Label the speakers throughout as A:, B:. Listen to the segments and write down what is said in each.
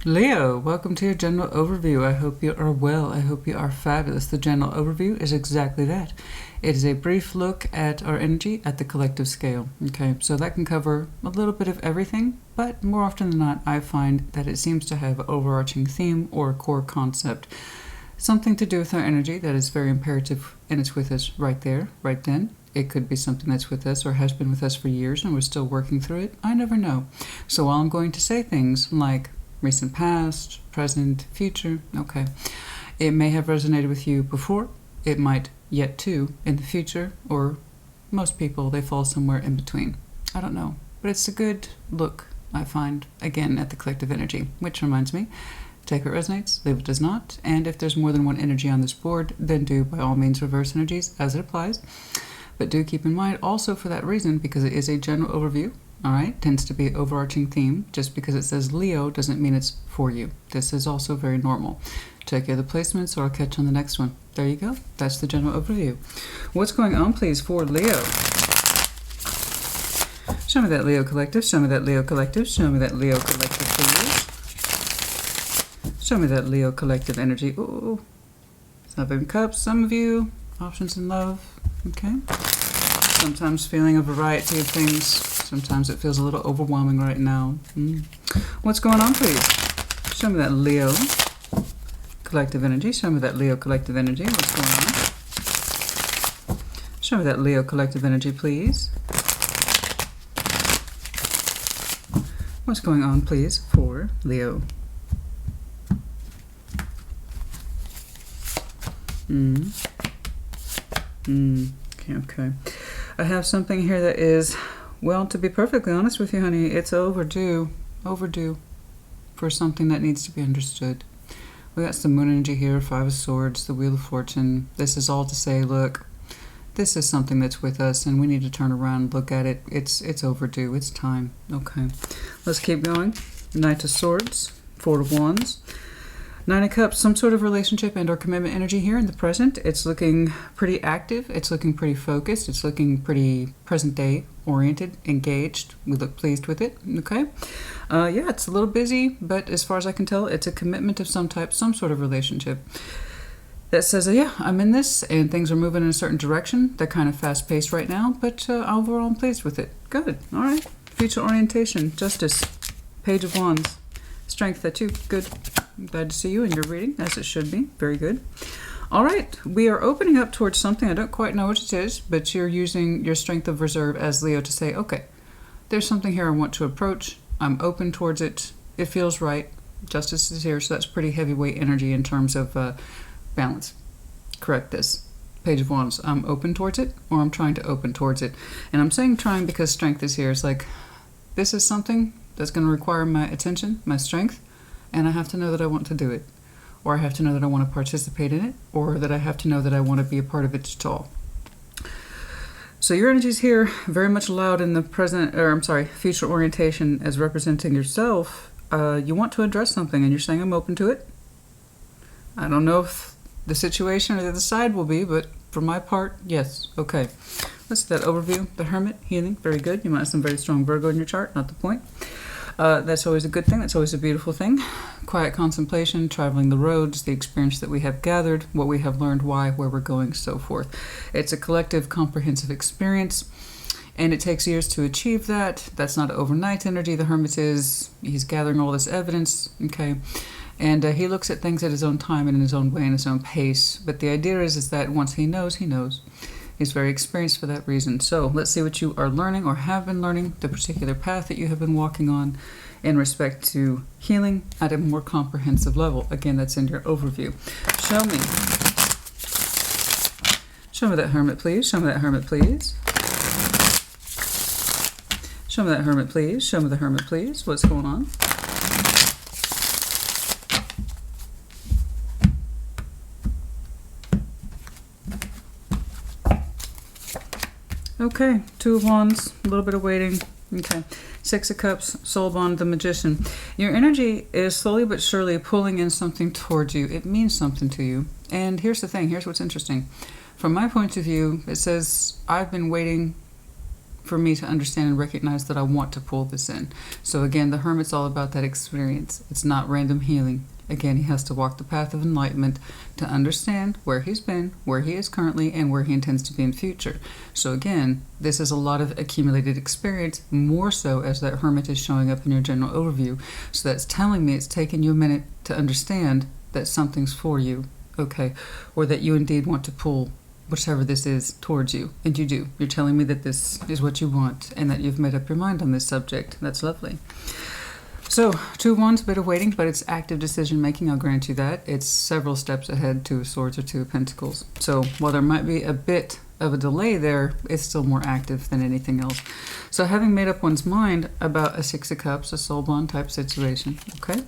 A: Leo, welcome to your general overview. I hope you are well. I hope you are fabulous. The general overview is exactly that. It is a brief look at our energy at the collective scale. Okay, so that can cover a little bit of everything, but more often than not, I find that it seems to have an overarching theme or a core concept. Something to do with our energy that is very imperative, and it's with us right there, right then. It could be something that's with us or has been with us for years and we're still working through it. I never know. So while I'm going to say things like recent past, present, future, okay, it may have resonated with you before. It might yet to in the future, or most people, they fall somewhere in between. I don't know. But it's a good look, I find, again, at the collective energy, which reminds me, take what resonates, leave what does not. And if there's more than one energy on this board, then do by all means reverse energies as it applies. But do keep in mind also for that reason, because it is a general overview, all right, tends to be an overarching theme. Just because it says Leo doesn't mean it's for you. This is also very normal. Check your other placements or I'll catch you on the next one. There you go. That's the general overview. What's going on, please, for Leo? Show me that Leo collective. Show me that Leo collective. Show me that Leo collective, please. Show me that Leo collective energy. Ooh. Seven of Cups. Some of you, options in love. Okay. Sometimes feeling a variety of things. Sometimes it feels a little overwhelming right now. What's going on, please? Show me that Leo collective energy. Show me that Leo collective energy. What's going on? Show me that Leo collective energy, please. What's going on, please, for Leo? Okay. I have something here that is, well, to be perfectly honest with you, honey, it's overdue for something that needs to be understood. We got some moon energy here, Five of Swords, the Wheel of Fortune. This is all to say, look, this is something that's with us and we need to turn around and look at it. It's overdue. It's time. Okay. Let's keep going. Knight of Swords, Four of Wands. Nine of Cups, some sort of relationship and or commitment energy here in the present. It's looking pretty active. It's looking pretty focused. It's looking pretty present day oriented, engaged. We look pleased with it. Okay. Yeah, it's a little busy, but as far as I can tell, it's a commitment of some type, some sort of relationship that says, yeah, I'm in this and things are moving in a certain direction. They're kind of fast paced right now, but overall I'm pleased with it. Good. All right. Future orientation, Justice, Page of Wands, Strength, that too. Good. I'm glad to see you in your reading, as it should be. Very good. All right, we are opening up towards something. I don't quite know what it is, but you're using your strength of reserve as Leo to say, okay, there's something here I want to approach. I'm open towards it. It feels right. Justice is here, so that's pretty heavyweight energy in terms of balance. Correct this. Page of Wands. I'm open towards it, or I'm trying to open towards it. And I'm saying trying because strength is here. It's like, this is something that's going to require my attention, my strength, and I have to know that I want to do it, or I have to know that I want to participate in it, or that I have to know that I want to be a part of it at all. So your energy is here, very much allowed in the present, or I'm sorry, future orientation as representing yourself. You want to address something, and you're saying I'm open to it. I don't know if the situation or the other side will be, but for my part, yes. Okay. Let's see that overview. The Hermit, healing, very good. You might have some very strong Virgo in your chart, not the point. That's always a good thing. That's always a beautiful thing. Quiet contemplation, traveling the roads, the experience that we have gathered, what we have learned, why, where we're going, so forth. It's a collective, comprehensive experience, and it takes years to achieve that. That's not overnight energy. The Hermit is, he's gathering all this evidence, okay? And he looks at things at his own time and in his own way and his own pace. But the idea is that once he knows, he knows. He's very experienced for that reason. So let's see what you are learning or have been learning, the particular path that you have been walking on in respect to healing at a more comprehensive level. Again, that's in your overview. Show me. Show me that Hermit, please. Show me that Hermit, please. Show me that Hermit, please. Show me the Hermit, please. What's going on? Okay, Two of Wands, a little bit of waiting. Okay, Six of Cups, Soul Bond, the Magician. Your energy is slowly but surely pulling in something towards you. It means something to you. And here's the thing, here's what's interesting. From my point of view, it says, I've been waiting for me to understand and recognize that I want to pull this in. So again, the Hermit's all about that experience. It's not random healing. Again, he has to walk the path of enlightenment to understand where he's been, where he is currently, and where he intends to be in future. So again, this is a lot of accumulated experience, more so as that Hermit is showing up in your general overview. So that's telling me it's taken you a minute to understand that something's for you, okay? Or that you indeed want to pull whichever this is towards you. And you do. You're telling me that this is what you want and that you've made up your mind on this subject. That's lovely. So, Two of Wands, a bit of waiting, but it's active decision making, I'll grant you that. It's several steps ahead, Two of Swords or Two of Pentacles. So, while there might be a bit of a delay there, it's still more active than anything else. So, having made up one's mind about a Six of Cups, a soul bond type situation, okay?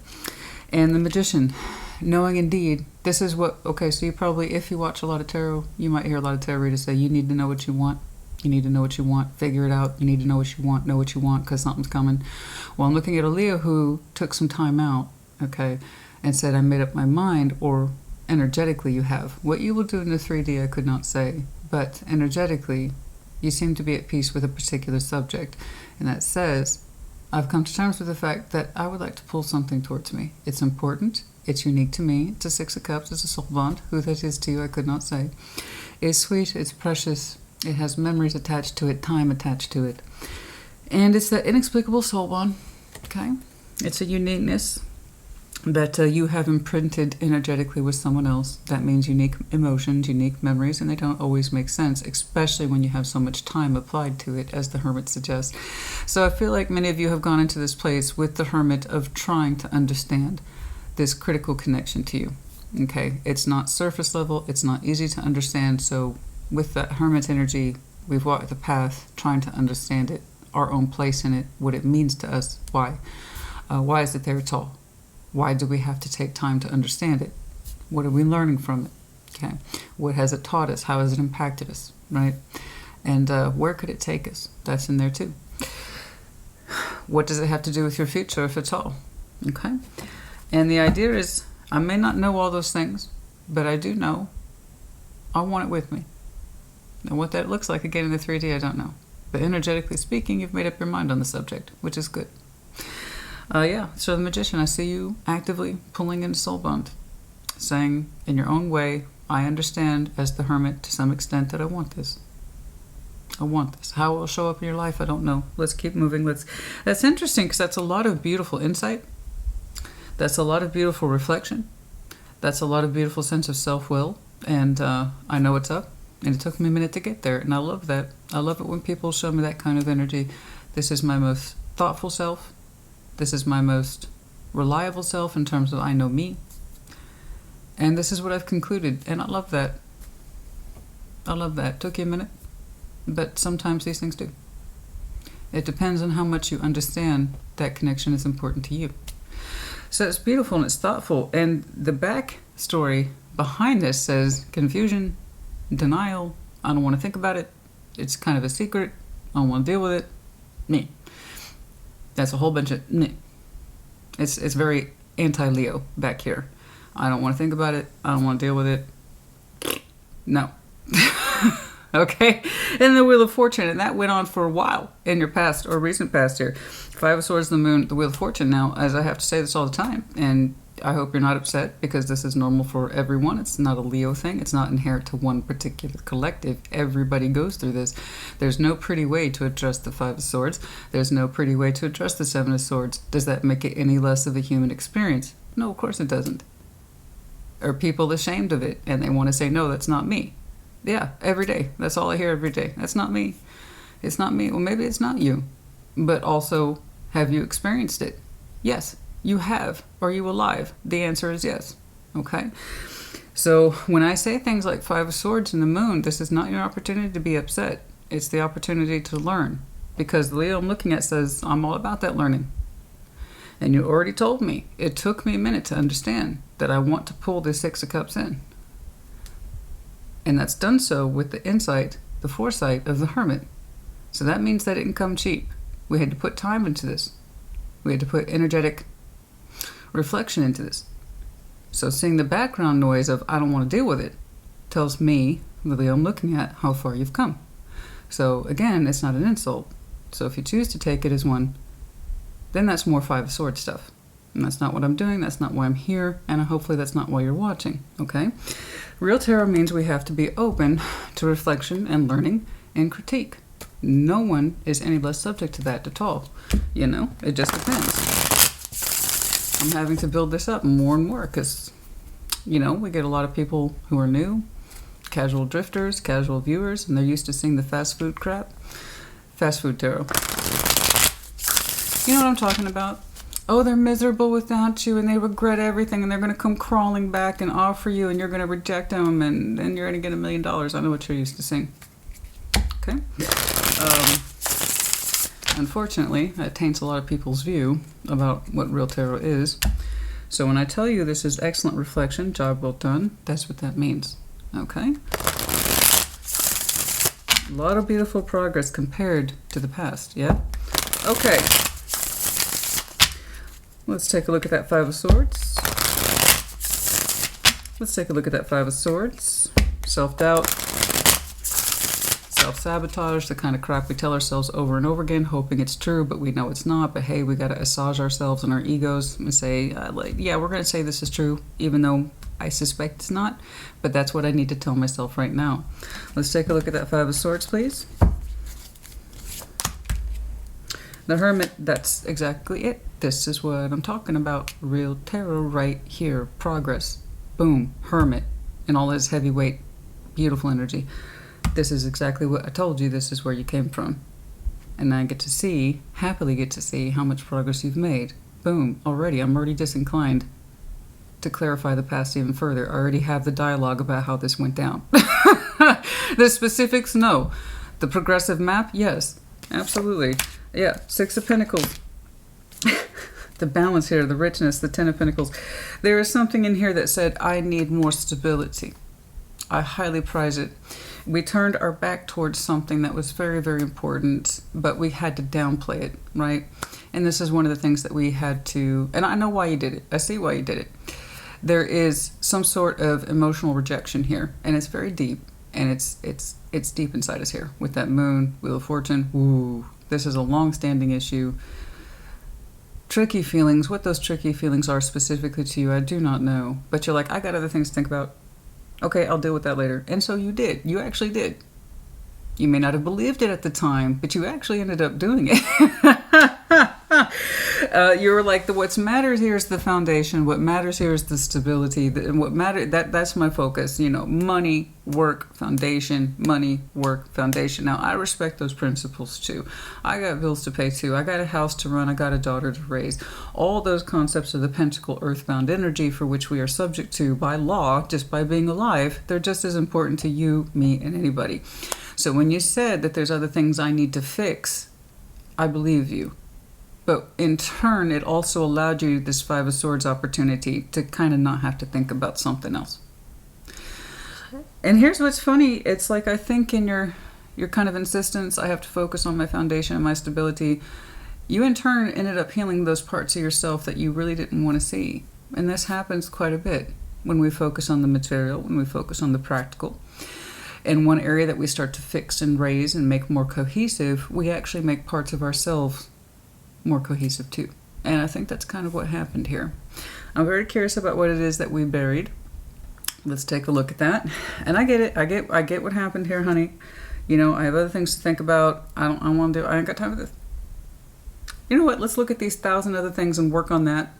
A: And the Magician, knowing indeed, this is what, okay, so you probably, if you watch a lot of tarot, you might hear a lot of tarot readers say, you need to know what you want. You need to know what you want, figure it out. You need to know what you want, because something's coming. Well, I'm looking at a Leo who took some time out, okay, and said, I made up my mind, or energetically you have. What you will do in the 3D, I could not say, but energetically, you seem to be at peace with a particular subject. And that says, I've come to terms with the fact that I would like to pull something towards me. It's important. It's unique to me. It's a Six of Cups. It's a soul bond. Who that is to you, I could not say. It's sweet. It's precious. It has memories attached to it, time attached to it. And it's that inexplicable soul bond, okay? It's a uniqueness that you have imprinted energetically with someone else. That means unique emotions, unique memories, and they don't always make sense, especially when you have so much time applied to it, as the Hermit suggests. So I feel like many of you have gone into this place with the Hermit of trying to understand this critical connection to you, okay? It's not surface level. It's not easy to understand, so with that Hermit energy, we've walked the path trying to understand it, our own place in it, what it means to us, why. Why is it there at all? Why do we have to take time to understand it? What are we learning from it? Okay. What has it taught us? How has it impacted us, right? And where could it take us? That's in there too. What does it have to do with your future, if at all? Okay. And the idea is, I may not know all those things, but I do know I want it with me. And what that looks like, again, in the 3D, I don't know. But energetically speaking, you've made up your mind on the subject, which is good. Yeah, so the Magician, I see you actively pulling into soul bond, saying in your own way, I understand as the Hermit to some extent that I want this. I want this. How it will show up in your life, I don't know. Let's keep moving. That's interesting, because that's a lot of beautiful insight. That's a lot of beautiful reflection. That's a lot of beautiful sense of self-will. And I know what's up. And it took me a minute to get there, and I love that. I love it when people show me that kind of energy. This is my most thoughtful self. This is my most reliable self in terms of I know me. And this is what I've concluded, and I love that. I love that. Took you a minute, but sometimes these things do. It depends on how much you understand that connection is important to you. So it's beautiful and it's thoughtful. And the back story behind this says confusion, denial, I don't want to think about it, it's kind of a secret, I don't want to deal with it, me. That's a whole bunch of me. It's very anti-Leo back here. I don't want to think about it, I don't want to deal with it, no. Okay? And the Wheel of Fortune, and that went on for a while in your past or recent past here. Five of Swords, the Moon, the Wheel of Fortune. Now, as I have to say this all the time, and I hope you're not upset, because this is normal for everyone. It's not a Leo thing. It's not inherent to one particular collective. Everybody goes through this. There's no pretty way to address the Five of Swords. There's no pretty way to address the Seven of Swords. Does that make it any less of a human experience? No, of course it doesn't. Are people ashamed of it and they want to say, no, that's not me? Yeah, every day. That's all I hear every day. That's not me. It's not me. Well, maybe it's not you. But also, have you experienced it? Yes. You have. Are you alive? The answer is yes. Okay? So when I say things like Five of Swords and the Moon, this is not your opportunity to be upset. It's the opportunity to learn. Because the Leo I'm looking at says, I'm all about that learning. And you already told me. It took me a minute to understand that I want to pull this Six of Cups in. And that's done so with the insight, the foresight of the Hermit. So that means that it didn't come cheap. We had to put time into this. We had to put energetic reflection into this. So seeing the background noise of I don't want to deal with it tells me, the Leo I'm looking at, how far you've come. So again, it's not an insult. So if you choose to take it as one, then that's more Five of Swords stuff. And that's not what I'm doing, that's not why I'm here, and hopefully that's not why you're watching, okay? Real tarot means we have to be open to reflection and learning and critique. No one is any less subject to that at all. You know, it just depends. I'm having to build this up more and more because, you know, we get a lot of people who are new, casual drifters, casual viewers, and they're used to seeing the fast food crap. Fast food tarot. You know what I'm talking about? Oh, they're miserable without you and they regret everything and they're going to come crawling back and offer you and you're going to reject them and then you're going to get $1 million. I know what you're used to seeing. Okay? Unfortunately, that taints a lot of people's view about what real tarot is. So when I tell you this is excellent reflection, job well done, that's what that means. Okay? A lot of beautiful progress compared to the past, yeah? Okay. Let's take a look at that Five of Swords. Let's take a look at that Five of Swords. Self-doubt, self-sabotage, the kind of crap we tell ourselves over and over again, hoping it's true, but we know it's not. But hey, we got to massage ourselves and our egos and say, yeah, we're going to say this is true, even though I suspect it's not. But that's what I need to tell myself right now. Let's take a look at that Five of Swords, please. The Hermit, that's exactly it. This is what I'm talking about. Real tarot right here. Progress. Boom. Hermit. And all his heavyweight, beautiful energy. This is exactly what I told you. This is where you came from. And I get to see, happily get to see, how much progress you've made. Boom. Already. I'm already disinclined to clarify the past even further. I already have the dialogue about how this went down. The specifics, no. The progressive map, yes. Absolutely. Yeah, Six of Pentacles. The balance here, the richness, the Ten of Pentacles. There is something in here that said, I need more stability. I highly prize it. We turned our back towards something that was very, very important, but we had to downplay it, right? And this is one of the things that we had to, and I know why you did it. I see why you did it. There is some sort of emotional rejection here, and it's very deep, and it's deep inside us here with that moon, Wheel of Fortune. Ooh. This is a long-standing issue. Tricky feelings. What those tricky feelings are specifically to you, I do not know. But you're like, I got other things to think about. Okay, I'll deal with that later. And so you did. You actually did. You may not have believed it at the time, but you actually ended up doing it. You were like, what matters here is the foundation. What matters here is the stability. And what matters, that's my focus. You know, money, work, foundation, money, work, foundation. Now, I respect those principles too. I got bills to pay too. I got a house to run. I got a daughter to raise. All those concepts of the pentacle earthbound energy for which we are subject to by law, just by being alive, they're just as important to you, me, and anybody. So when you said that there's other things I need to fix, I believe you. But in turn, it also allowed you this Five of Swords opportunity to kind of not have to think about something else. And here's what's funny. It's like, I think in your kind of insistence, I have to focus on my foundation and my stability. You in turn ended up healing those parts of yourself that you really didn't want to see. And this happens quite a bit when we focus on the material, when we focus on the practical. And one area that we start to fix and raise and make more cohesive, we actually make parts of ourselves more cohesive too. And I think that's kind of what happened here. I'm very curious about what it is that we buried. Let's take a look at that. And I get it. I get what happened here, honey. You know, I have other things to think about. I ain't got time for this. You know what? Let's look at these 1,000 other things and work on that.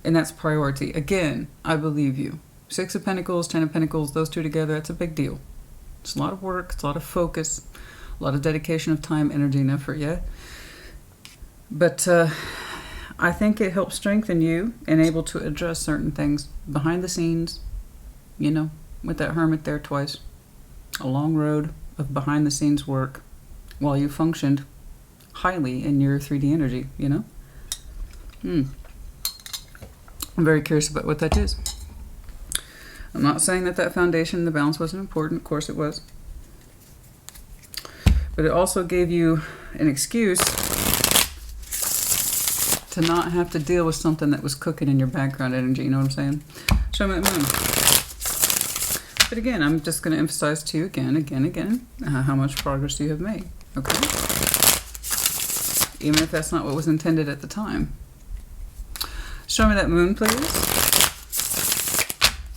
A: And that's priority. Again, I believe you. Six of Pentacles, Ten of Pentacles, those two together, that's a big deal. It's a lot of work, it's a lot of focus, a lot of dedication of time, energy, and effort, yeah? But I think it helps strengthen you and able to address certain things behind the scenes, you know, with that Hermit there twice. A long road of behind the scenes work while you functioned highly in your 3D energy, you know? I'm very curious about what that is. I'm not saying that that foundation, the balance wasn't important. Of course it was. But it also gave you an excuse to not have to deal with something that was cooking in your background energy. You know what I'm saying? Show me that moon. But again, I'm just going to emphasize to you again, how much progress you have made. Okay? Even if that's not what was intended at the time. Show me that moon, please.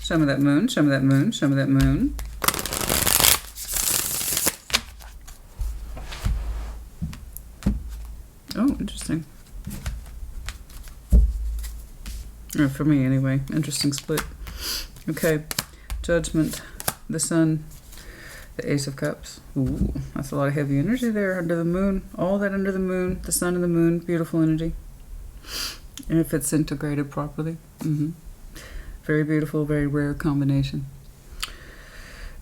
A: Show me that moon, show me that moon, show me that moon. Oh, interesting. Or for me, anyway. Interesting split. Okay. Judgment. The Sun. The Ace of Cups. Ooh, that's a lot of heavy energy there under the moon. All that under the moon. The Sun and the moon. Beautiful energy. And if it's integrated properly. Very beautiful, very rare combination.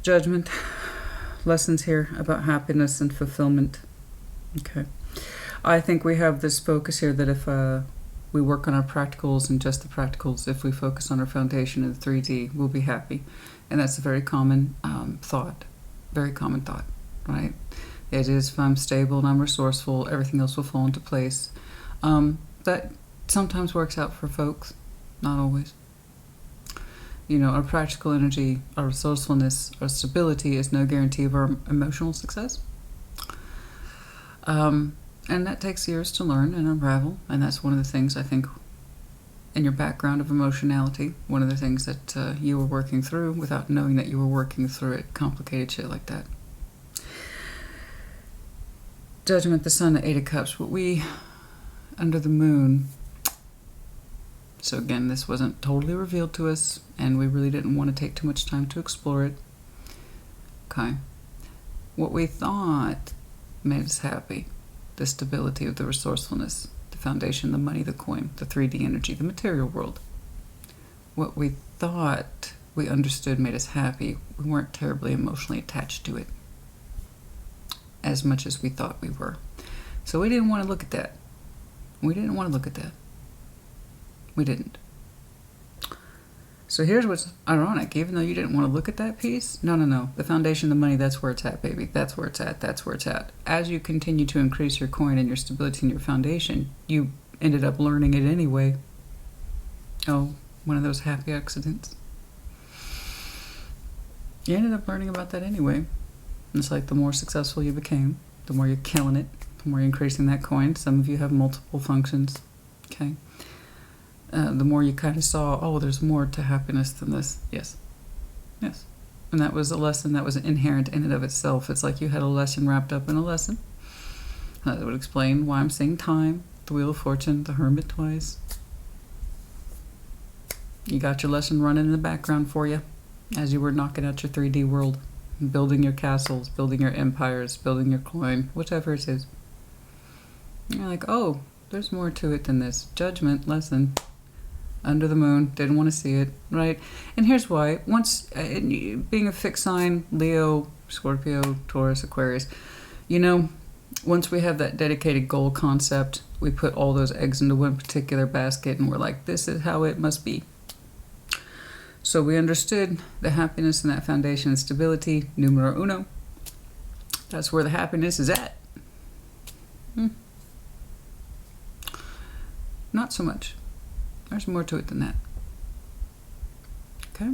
A: Judgment. Lessons here about happiness and fulfillment. Okay. I think we have this focus here that if we work on our practicals and just the practicals, if we focus on our foundation in 3D, we'll be happy. And that's a very common thought. Very common thought, right? It is, if I'm stable and I'm resourceful, everything else will fall into place. That sometimes works out for folks, not always. You know, our practical energy, our resourcefulness, our stability is no guarantee of our emotional success. And that takes years to learn and unravel. And that's one of the things, I think, in your background of emotionality, one of the things that you were working through without knowing that you were working through it. Complicated shit like that. Judgment, the Sun, the Eight of Cups. What we, under the moon. So again, this wasn't totally revealed to us, and we really didn't want to take too much time to explore it. Okay. What we thought made us happy. The stability of the resourcefulness, the foundation, the money, the coin, the 3D energy, the material world. What we thought we understood made us happy. We weren't terribly emotionally attached to it as much as we thought we were. So we didn't want to look at that. We didn't want to look at that. We didn't. So here's what's ironic. Even though you didn't want to look at that piece, no. The foundation, the money, that's where it's at, baby. That's where it's at. That's where it's at. As you continue to increase your coin and your stability and your foundation, you ended up learning it anyway. Oh, one of those happy accidents. You ended up learning about that anyway. It's like the more successful you became, the more you're killing it, the more you're increasing that coin. Some of you have multiple functions, okay? The more you kind of saw, oh, there's more to happiness than this. Yes. Yes. And that was a lesson that was inherent in and of itself. It's like you had a lesson wrapped up in a lesson. That would explain why I'm saying time, the Wheel of Fortune, the Hermit twice. You got your lesson running in the background for you as you were knocking out your 3D world, building your castles, building your empires, building your coin, whatever it is. You're like, oh, there's more to it than this. Judgment, lesson. Under the moon, didn't want to see it, right? And here's why. Once, being a fixed sign, Leo, Scorpio, Taurus, Aquarius, you know, once we have that dedicated goal concept, we put all those eggs into one particular basket and we're like, this is how it must be. So we understood the happiness and that foundation and stability, numero uno. That's where the happiness is at. Not so much. There's more to it than that. Okay?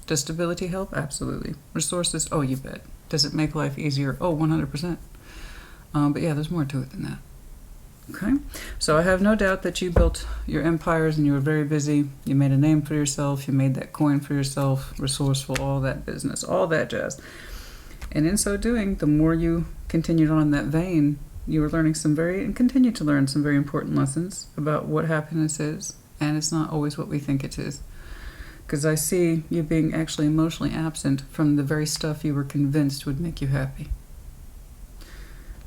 A: Does stability help? Absolutely. Resources? Oh, you bet. Does it make life easier? Oh, 100%. But yeah, there's more to it than that. Okay? So I have no doubt that you built your empires and you were very busy. You made a name for yourself. You made that coin for yourself. Resourceful, all that business, all that jazz. And in so doing, the more you continued on that vein, you were learning and continue to learn some very important lessons about what happiness is. And it's not always what we think it is. Because I see you being actually emotionally absent from the very stuff you were convinced would make you happy.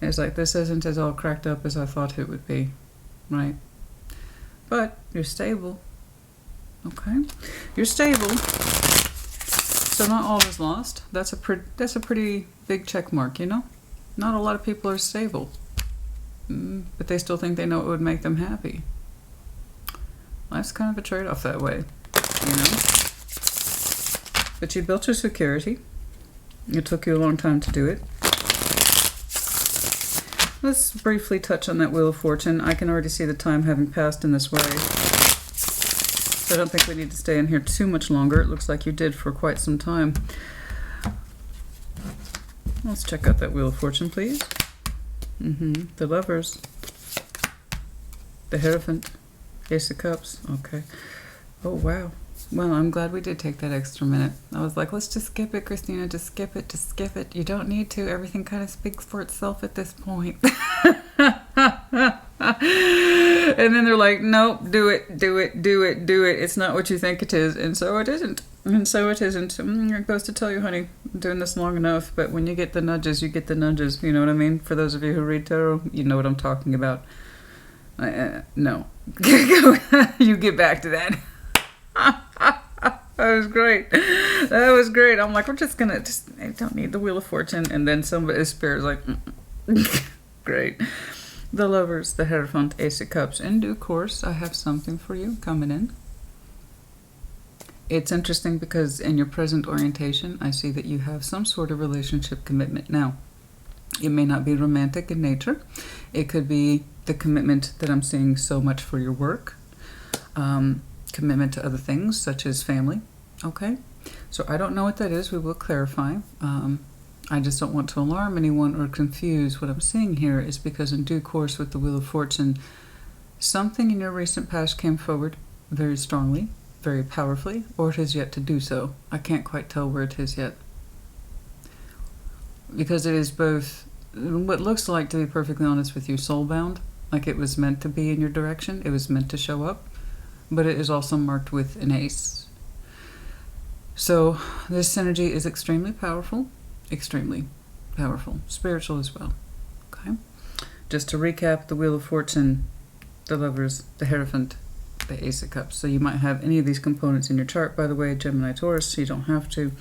A: And it's like, this isn't as all cracked up as I thought it would be, right? But you're stable, okay? You're stable, so not all is lost. That's a pretty big check mark, you know? Not a lot of people are stable, but they still think they know it would make them happy. Life's kind of a trade-off that way, you know? But you built your security. It took you a long time to do it. Let's briefly touch on that Wheel of Fortune. I can already see the time having passed in this way. I don't think we need to stay in here too much longer. It looks like you did for quite some time. Let's check out that Wheel of Fortune, please. The Lovers. The Hierophant. Ace of Cups. Okay. Oh, wow. Well, I'm glad we did take that extra minute. I was like, let's just skip it, Christina. Just skip it. Just skip it. You don't need to. Everything kind of speaks for itself at this point. And then they're like, nope, do it, do it, do it, do it. It's not what you think it is. And so it isn't. And so it isn't. It goes to tell you, honey, I'm doing this long enough. But when you get the nudges, you get the nudges. You know what I mean? For those of you who read tarot, you know what I'm talking about. No. You get back to that. That was great. That was great. I'm like, we're just gonna I don't need the Wheel of Fortune. And then somebody's spirit's like, great. The Lovers, the Hierophant, Ace of Cups. In due course, I have something for you coming in. It's interesting because in your present orientation, I see that you have some sort of relationship commitment. Now, it may not be romantic in nature. It could be the commitment that I'm seeing so much for your work. Commitment to other things, such as family. Okay? So I don't know what that is. We will clarify. I just don't want to alarm anyone or confuse. What I'm seeing here is because in due course with the Wheel of Fortune, something in your recent past came forward very strongly, very powerfully, or it has yet to do so. I can't quite tell where it is yet. Because it is both what looks like, to be perfectly honest with you, soulbound, like it was meant to be in your direction, it was meant to show up, but it is also marked with an ace. So this synergy is extremely powerful, spiritual as well. Okay, just to recap, the Wheel of Fortune, the Lovers, the Hierophant, the Ace of Cups. So you might have any of these components in your chart, by the way, Gemini, Taurus, you don't have to.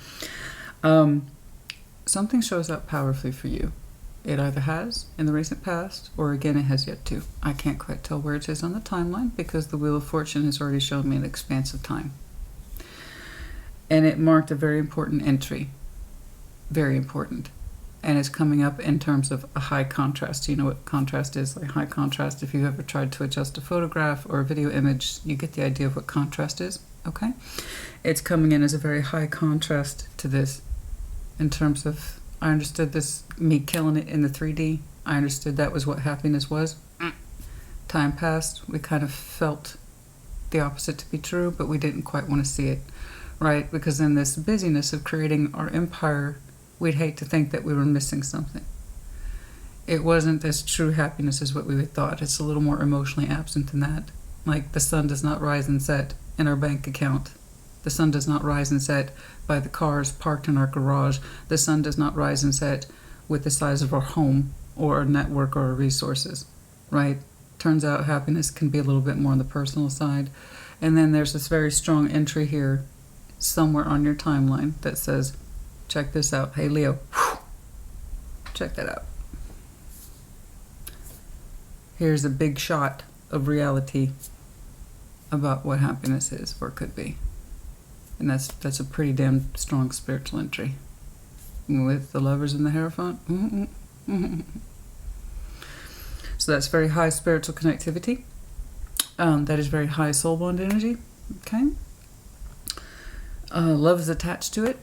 A: Something shows up powerfully for you. It either has in the recent past, or again, it has yet to. I can't quite tell where it is on the timeline because the Wheel of Fortune has already shown me an expanse of time. And it marked a very important entry. Very important. And it's coming up in terms of a high contrast. You know what contrast is? Like high contrast, if you've ever tried to adjust a photograph or a video image, you get the idea of what contrast is, okay? It's coming in as a very high contrast to this in terms of, I understood this, me killing it in the 3D. I understood that was what happiness was. Time passed. We kind of felt the opposite to be true, but we didn't quite want to see it, right? Because in this busyness of creating our empire, we'd hate to think that we were missing something. It wasn't as true happiness as what we had thought. It's a little more emotionally absent than that. Like the sun does not rise and set in our bank account. The sun does not rise and set by the cars parked in our garage. The sun does not rise and set with the size of our home or our network or our resources, right? Turns out happiness can be a little bit more on the personal side. And then there's this very strong entry here somewhere on your timeline that says, check this out. Hey, Leo, check that out. Here's a big shot of reality about what happiness is, or could be. And that's a pretty damn strong spiritual entry. With the Lovers and the Hierophant. So that's very high spiritual connectivity. That is very high soul bond energy. Okay. Love is attached to it.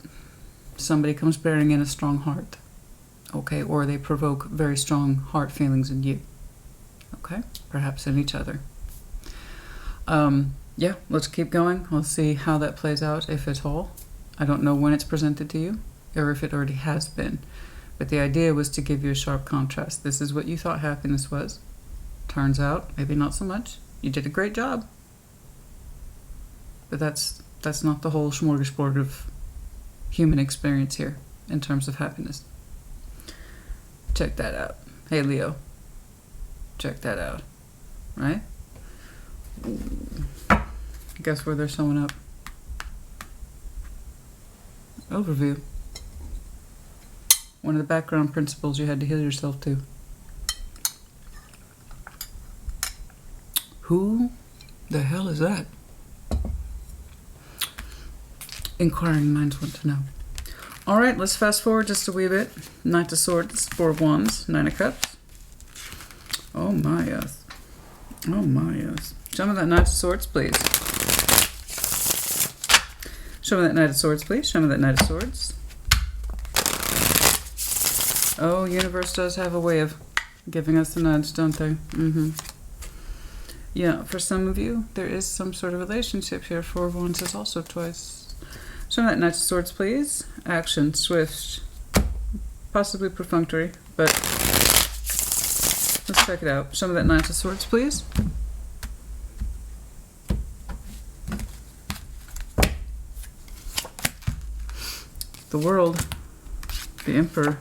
A: Somebody comes bearing in a strong heart. Okay. Or they provoke very strong heart feelings in you. Okay. Perhaps in each other. Yeah, let's keep going. We'll see how that plays out, if at all. I don't know when it's presented to you, or if it already has been. But the idea was to give you a sharp contrast. This is what you thought happiness was. Turns out, maybe not so much. You did a great job. But that's not the whole smorgasbord of human experience here, in terms of happiness. Check that out. Hey, Leo. Check that out. Right? Guess where they're showing up? Overview. One of the background principles you had to heal yourself to. Who the hell is that? Inquiring minds want to know. Alright, let's fast forward just a wee bit. Knight of Swords, Four of Wands, Nine of Cups. Oh my yes. Oh my yes. Show me that Knight of Swords, please. Show me that Knight of Swords, please. Show me that Knight of Swords. Oh, universe does have a way of giving us the nudge, don't they? Yeah, for some of you, there is some sort of relationship here. Four of Wands is also twice. Show me that Knight of Swords, please. Action, swift, possibly perfunctory, but let's check it out. Show me that Knight of Swords, please. The World, the Emperor,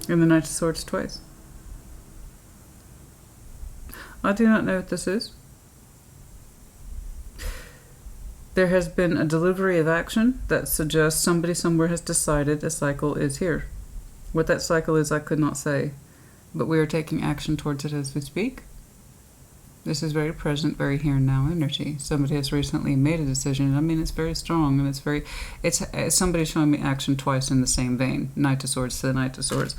A: and the Knight of Swords twice. I do not know what this is. There has been a delivery of action that suggests somebody somewhere has decided a cycle is here. What that cycle is, I could not say, but we are taking action towards it as we speak. This is very present, very here and now energy. Somebody has recently made a decision. I mean, it's very strong, and it's somebody showing me action twice in the same vein. Knight of Swords to the Knight of Swords.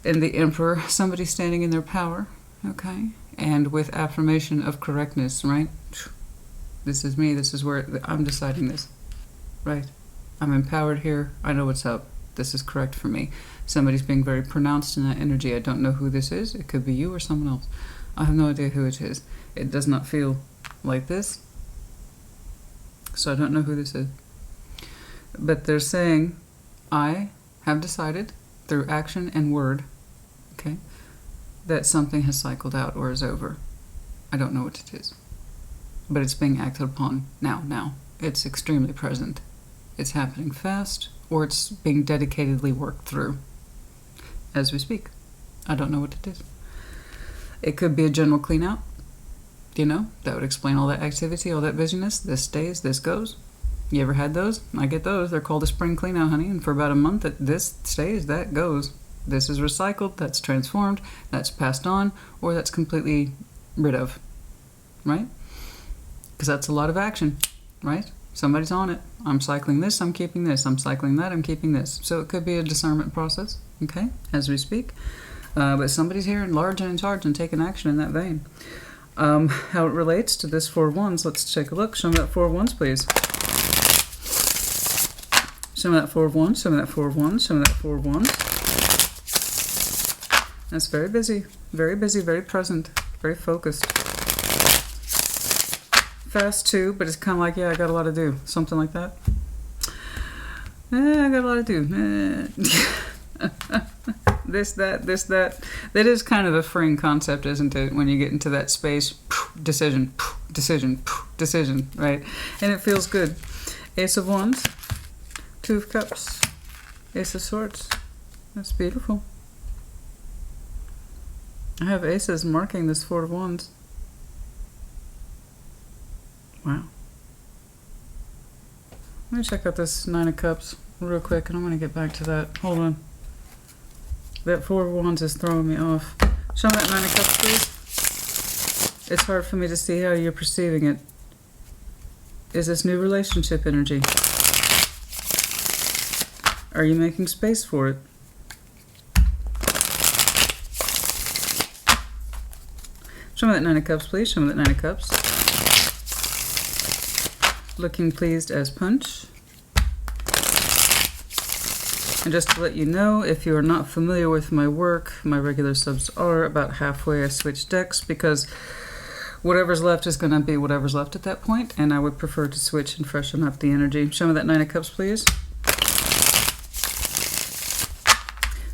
A: And the Emperor, somebody standing in their power, okay? And with affirmation of correctness, right? This is me. This is where I'm deciding this, right? I'm empowered here. I know what's up. This is correct for me. Somebody's being very pronounced in that energy. I don't know who this is. It could be you or someone else. I have no idea who it is. It does not feel like this. So I don't know who this is. But they're saying, I have decided through action and word, okay, that something has cycled out or is over. I don't know what it is. But it's being acted upon now. It's extremely present. It's happening fast, or it's being dedicatedly worked through as we speak. I don't know what it is. It could be a general clean out. You know, that would explain all that activity, all that busyness. This stays, this goes. You ever had those? I get those. They're called a spring clean out, honey. And for about a month, this stays, that goes. This is recycled, that's transformed, that's passed on, or that's completely rid of. Right? Because that's a lot of action, right? Somebody's on it. I'm cycling this, I'm keeping this. I'm cycling that, I'm keeping this. So it could be a discernment process, okay, as we speak. But somebody's here and large and in charge and taking action in that vein. How it relates to this Four of Wands, let's take a look. Show me that Four of Wands, please. Show me that Four of Wands, show me that Four of Wands, show me that Four of Wands. That's very busy, very present, very focused. Fast too, but it's kind of like, yeah, I got a lot to do. Something like that. I got a lot to do. This, that. That is kind of a freeing concept, isn't it? When you get into that space, decision, right? And it feels good. Ace of Wands, Two of Cups, Ace of Swords. That's beautiful. I have aces marking this Four of Wands. Wow. Let me check out this Nine of Cups real quick, and I'm going to get back to that. Hold on. That Four of Wands is throwing me off. Show me that Nine of Cups, please. It's hard for me to see how you're perceiving it. Is this new relationship energy? Are you making space for it? Show me that Nine of Cups, please. Show me that Nine of Cups. Looking pleased as punch. And just to let you know, if you are not familiar with my work, my regular subs are about halfway. I switch decks because whatever's left is going to be whatever's left at that point, and I would prefer to switch and freshen up the energy. Show me that Nine of Cups, please.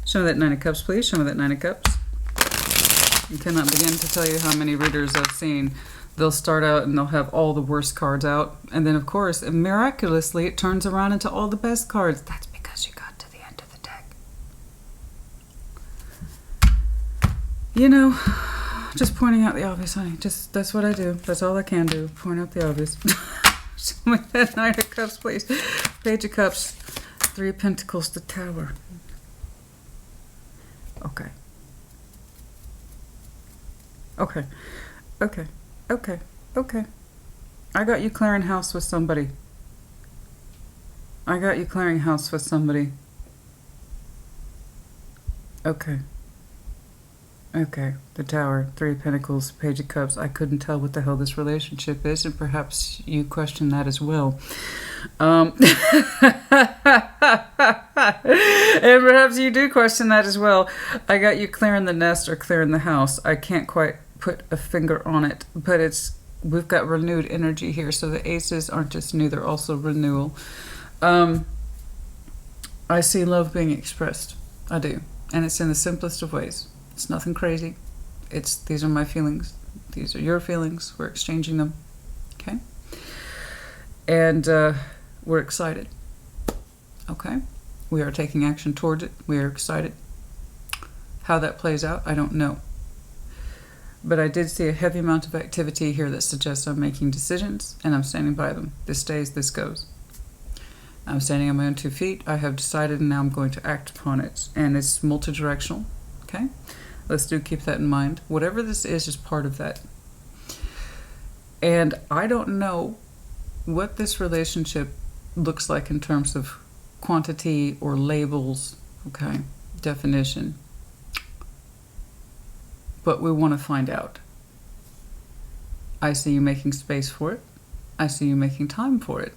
A: Show me that Nine of Cups, please. Show me that Nine of Cups. I cannot begin to tell you how many readers I've seen. They'll start out and they'll have all the worst cards out, and then of course, miraculously, it turns around into all the best cards. That's because you got to the end of the deck. You know, just pointing out the obvious, honey. Just, that's what I do. That's all I can do. Point out the obvious. Show me that Nine of Cups, please. Page of Cups. Three of Pentacles, the Tower. Okay. Okay. Okay. Okay. Okay. I got you clearing house with somebody. I got you clearing house with somebody. Okay. Okay, the Tower, Three of Pentacles, Page of Cups. I couldn't tell what the hell this relationship is, and perhaps you question that as well. And perhaps you do question that as well. I got you clearing the nest or clearing the house. I can't quite put a finger on it, but we've got renewed energy here. So the aces aren't just new, they're also renewal. I see love being expressed. I do. And it's in the simplest of ways. It's nothing crazy. These are my feelings. These are your feelings. We're exchanging them. Okay? And we're excited. Okay? We are taking action towards it. We are excited. How that plays out, I don't know. But I did see a heavy amount of activity here that suggests I'm making decisions, and I'm standing by them. This stays, this goes. I'm standing on my own 2 feet. I have decided, and now I'm going to act upon it. And it's multidirectional. Okay? Let's keep that in mind. Whatever this is part of that. And I don't know what this relationship looks like in terms of quantity or labels, okay, definition. But we want to find out. I see you making space for it. I see you making time for it.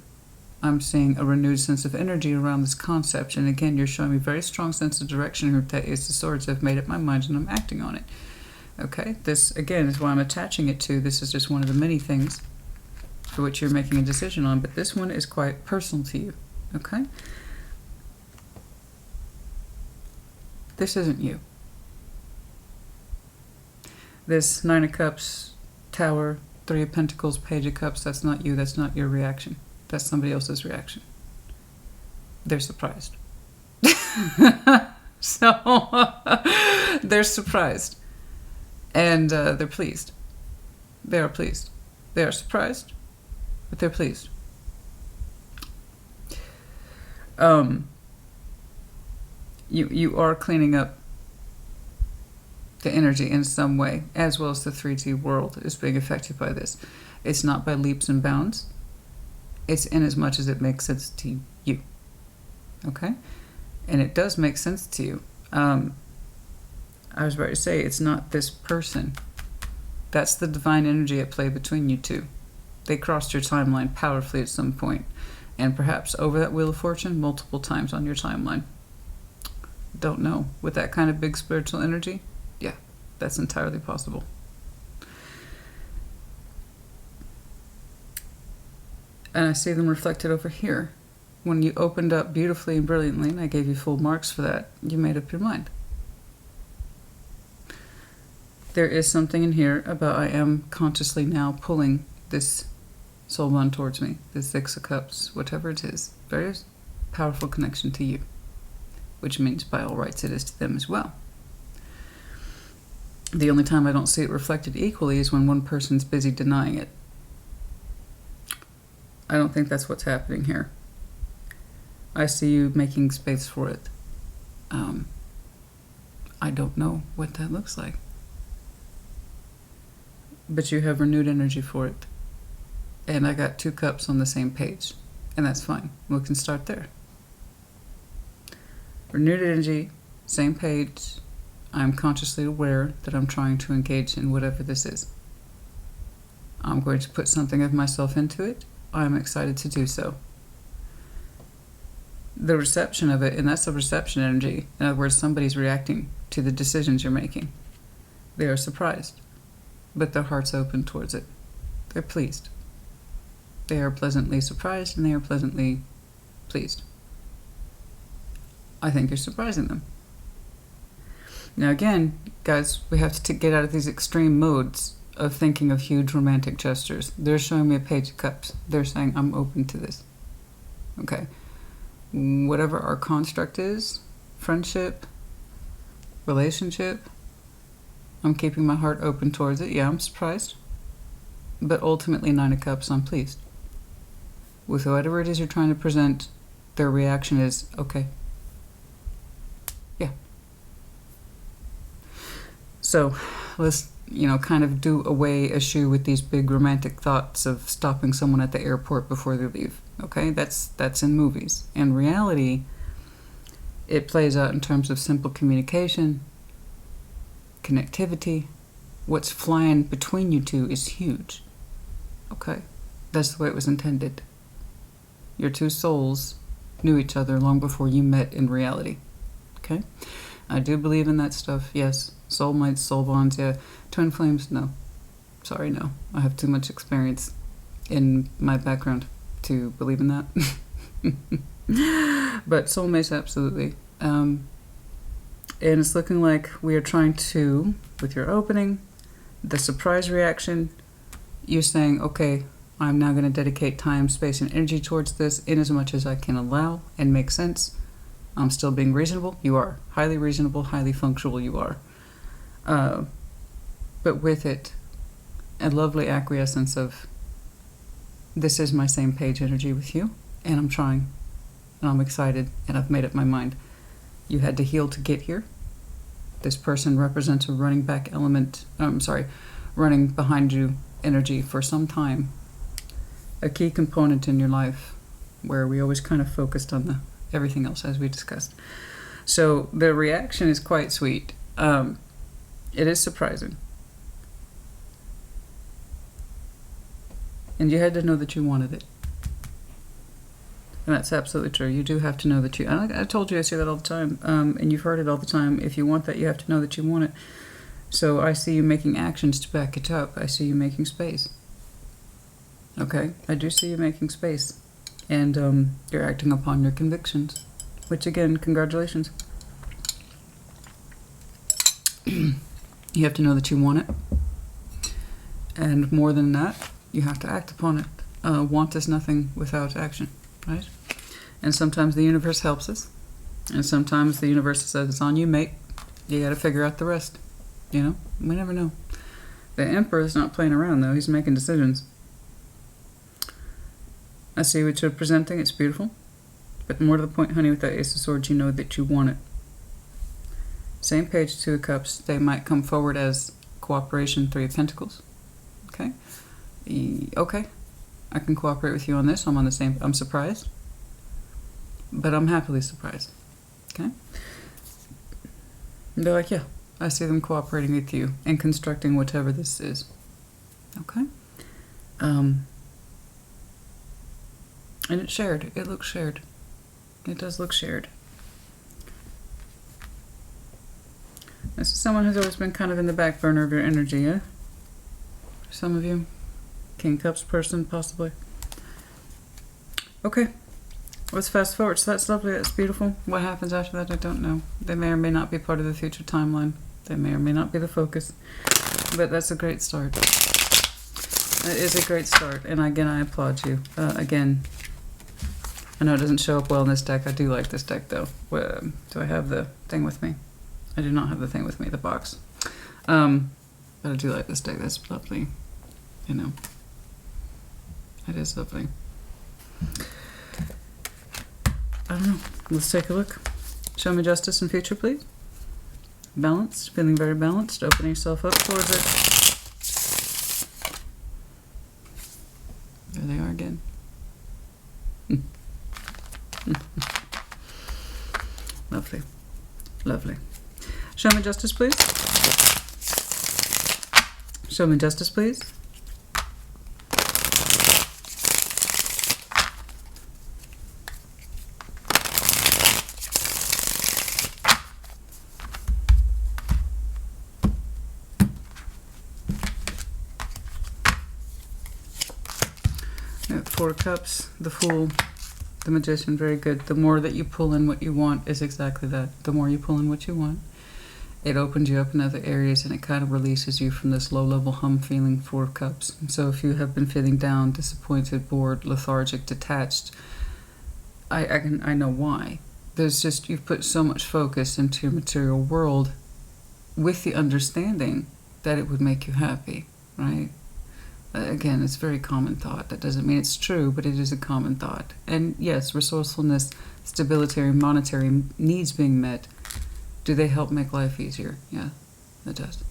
A: I'm seeing a renewed sense of energy around this concept. And again, you're showing me a very strong sense of direction here with that Ace of Swords. I've made up my mind and I'm acting on it. Okay, this again is why I'm attaching it to. This is just one of the many things for which you're making a decision on. But this one is quite personal to you. Okay? This isn't you. This Nine of Cups, Tower, Three of Pentacles, Page of Cups, that's not you. That's not your reaction. That's somebody else's reaction. They're surprised. So, they're surprised. And they're pleased. They are pleased. They are surprised, but they're pleased. You are cleaning up the energy in some way, as well as the 3D world is being affected by this. It's not by leaps and bounds. It's in as much as it makes sense to you. Okay? And it does make sense to you. I was about to say, it's not this person. That's the divine energy at play between you two. They crossed your timeline powerfully at some point, and perhaps over that Wheel of Fortune multiple times on your timeline. Don't know. With that kind of big spiritual energy, yeah, that's entirely possible. And I see them reflected over here. When you opened up beautifully and brilliantly, and I gave you full marks for that, you made up your mind. There is something in here about I am consciously now pulling this soul bond towards me, this Six of Cups, whatever it is. Very powerful connection to you, which means by all rights it is to them as well. The only time I don't see it reflected equally is when one person's busy denying it. I don't think that's what's happening here. I see you making space for it. I don't know what that looks like. But you have renewed energy for it. And I got 2 cups on the same page. And that's fine. We can start there. Renewed energy, same page. I'm consciously aware that I'm trying to engage in whatever this is. I'm going to put something of myself into it. I'm excited to do so. The reception of it, and that's a reception energy. In other words, somebody's reacting to the decisions you're making. They are surprised, but their heart's open towards it. They're pleased. They are pleasantly surprised, and they are pleasantly pleased. I think you're surprising them. Now again, guys, we have to get out of these extreme modes of thinking of huge romantic gestures. They're showing me a Page of Cups. They're saying, I'm open to this. Okay. Whatever our construct is, friendship, relationship, I'm keeping my heart open towards it. Yeah, I'm surprised. But ultimately, 9 of Cups, I'm pleased. With whatever it is you're trying to present, their reaction is, okay. Yeah. So, let's, kind of do away eschew with these big romantic thoughts of stopping someone at the airport before they leave. Okay? That's in movies. In reality, it plays out in terms of simple communication, connectivity. What's flying between you two is huge. Okay? That's the way it was intended. Your two souls knew each other long before you met in reality. Okay? I do believe in that stuff. Yes. Soulmates, soul bonds, yeah. Twin flames, no. Sorry, no. I have too much experience in my background to believe in that. But soulmates, absolutely. And it's looking like we are trying to, with your opening, the surprise reaction, you're saying, okay, I'm now going to dedicate time, space, and energy towards this in as much as I can allow and make sense. I'm still being reasonable. You are. Highly reasonable, highly functional, you are. But with it, a lovely acquiescence of, this is my same page energy with you, and I'm trying, and I'm excited, and I've made up my mind. You had to heal to get here. This person represents a running back element, running behind you energy for some time. A key component in your life where we always kind of focused on everything else as we discussed. So the reaction is quite sweet. It is surprising. And you had to know that you wanted it. And that's absolutely true. You do have to know that you... And I told you I say that all the time. And you've heard it all the time. If you want that, you have to know that you want it. So I see you making actions to back it up. I see you making space. Okay? I do see you making space. And you're acting upon your convictions. Which, again, congratulations. You have to know that you want it. And more than that, you have to act upon it. Want is nothing without action, right? And sometimes the universe helps us. And sometimes the universe says, it's on you, mate. You got to figure out the rest. You know? We never know. The Emperor's not playing around, though. He's making decisions. I see what you're presenting. It's beautiful. But more to the point, honey, with that Ace of Swords, you know that you want it. Same page, Two of Cups. They might come forward as cooperation, Three of Pentacles. Okay? Okay. I can cooperate with you on this. I'm surprised. But I'm happily surprised. Okay? And they're like, yeah, I see them cooperating with you and constructing whatever this is. Okay? And it's shared. It looks shared. It does look shared. This is someone who's always been kind of in the back burner of your energy, yeah? For some of you. King Cups person, possibly. Okay. Let's fast forward. So that's lovely. That's beautiful. What happens after that, I don't know. They may or may not be part of the future timeline. They may or may not be the focus. But that's a great start. That is a great start. And again, I applaud you. Again, I know it doesn't show up well in this deck. I do like this deck, though. Do I have the thing with me? I do not have the thing with me, the box. But I do like this deck. That's lovely. You know. It is lovely. I don't know. Let's take a look. Show me justice and future, please. Balanced. Feeling very balanced. Opening yourself up towards it. There they are again. Lovely. Lovely. Show me justice, please. Show me justice, please. Four of Cups, the Fool, the Magician, very good. The more that you pull in what you want is exactly that. The more you pull in what you want, it opens you up in other areas and it kind of releases you from this low-level hum feeling, Four of Cups. And so if you have been feeling down, disappointed, bored, lethargic, detached, I know why. There's just, you've put so much focus into your material world with the understanding that it would make you happy, right? Again, it's a very common thought. That doesn't mean it's true, but it is a common thought. And yes, resourcefulness, stability, monetary needs being met, do they help make life easier? Yeah, it does.